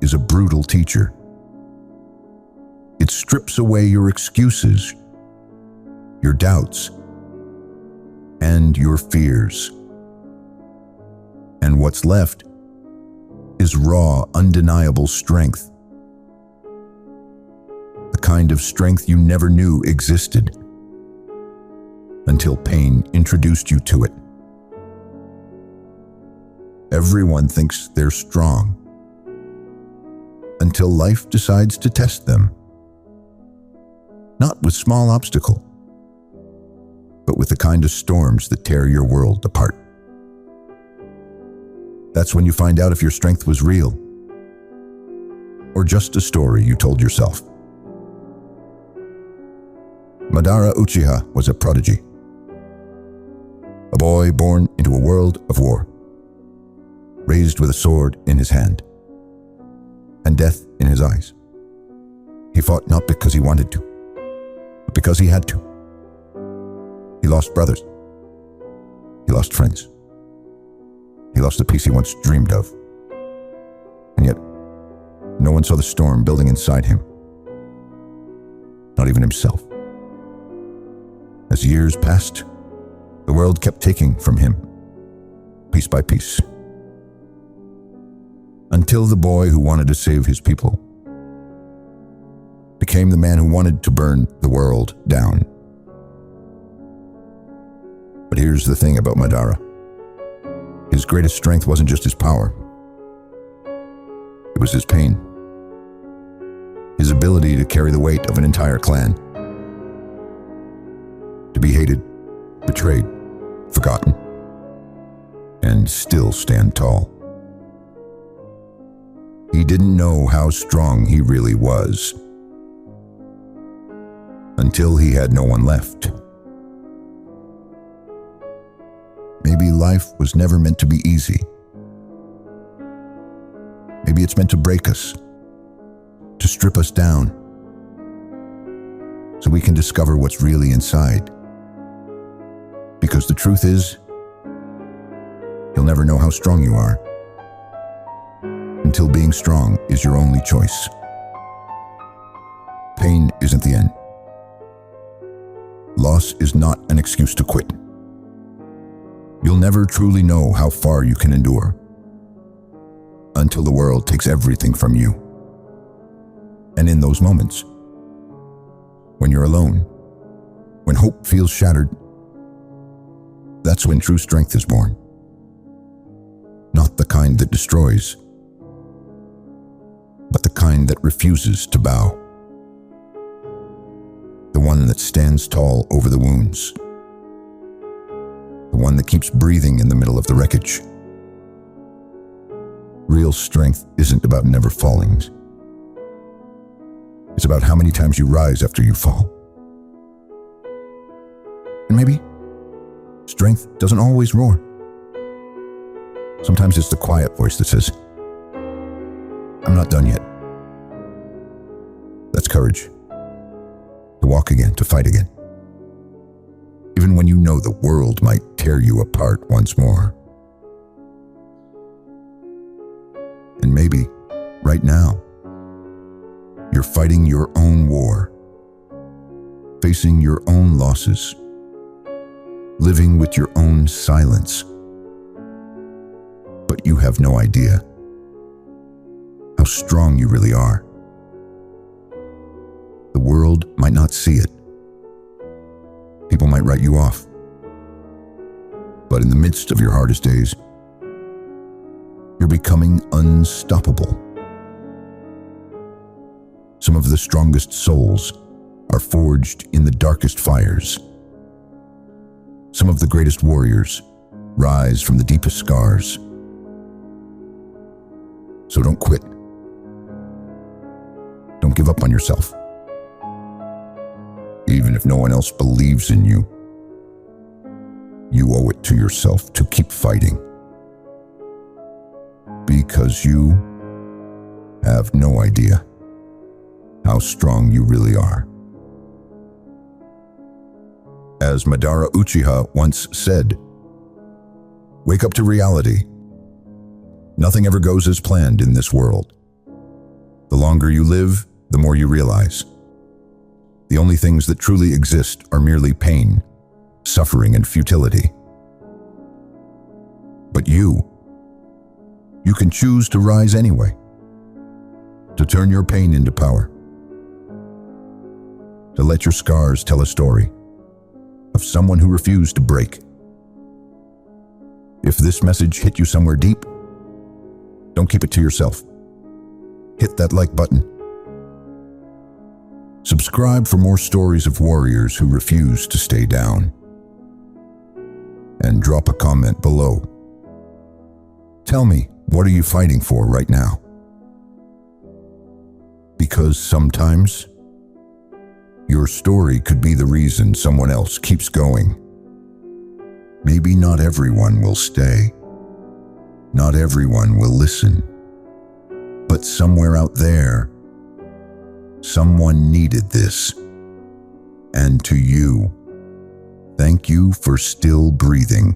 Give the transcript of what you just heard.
is a brutal teacher. It strips away your excuses, your doubts, and your fears. And what's left is raw, undeniable strength. The kind of strength you never knew existed until pain introduced you to it. Everyone thinks they're strong until life decides to test them. Not with small obstacles, but with the kind of storms that tear your world apart. That's when you find out if your strength was real or just a story you told yourself. Madara Uchiha was a prodigy, a boy born into a world of war, raised with a sword in his hand and death in his eyes. He fought not because he wanted to, but because he had to. He lost brothers. He lost friends. He lost the peace he once dreamed of. And yet, no one saw the storm building inside him. Not even himself. As years passed, the world kept taking from him, piece by piece. Until the boy who wanted to save his people became the man who wanted to burn the world down. But here's the thing about Madara. His greatest strength wasn't just his power. It was his pain. His ability to carry the weight of an entire clan. To be hated, betrayed, forgotten, and still stand tall. He didn't know how strong he really was until he had no one left. Maybe life was never meant to be easy. Maybe it's meant to break us, to strip us down, so we can discover what's really inside. Because the truth is, you'll never know how strong you are until being strong is your only choice. Pain isn't the end. Loss is not an excuse to quit. You'll never truly know how far you can endure until the world takes everything from you. And in those moments, when you're alone, when hope feels shattered, that's when true strength is born. Not the kind that destroys, but the kind that refuses to bow. The one that stands tall over the wounds. The one that keeps breathing in the middle of the wreckage. Real strength isn't about never falling. It's about how many times you rise after you fall. And maybe strength doesn't always roar. Sometimes it's the quiet voice that says, "I'm not done yet." That's courage. To walk again, to fight again. Even when you know the world might tear you apart once more. And maybe, right now, you're fighting your own war, facing your own losses, living with your own silence. But you have no idea how strong you really are. The world might not see it. People might write you off. But in the midst of your hardest days, you're becoming unstoppable. Some of the strongest souls are forged in the darkest fires. Some of the greatest warriors rise from the deepest scars. So don't quit. Don't give up on yourself. Even if no one else believes in you, you owe it to yourself to keep fighting. Because you have no idea how strong you really are. As Madara Uchiha once said, "Wake up to reality. Nothing ever goes as planned in this world. The longer you live, the more you realize. The only things that truly exist are merely pain, suffering, and futility. But you can choose to rise anyway, to turn your pain into power, to let your scars tell a story of someone who refused to break. If this message hit you somewhere deep, don't keep it to yourself. Hit that like button. Subscribe for more stories of warriors who refuse to stay down. And drop a comment below. Tell me, what are you fighting for right now? Because sometimes, your story could be the reason someone else keeps going. Maybe not everyone will stay. Not everyone will listen. But somewhere out there, someone needed this. And to you, thank you for still breathing.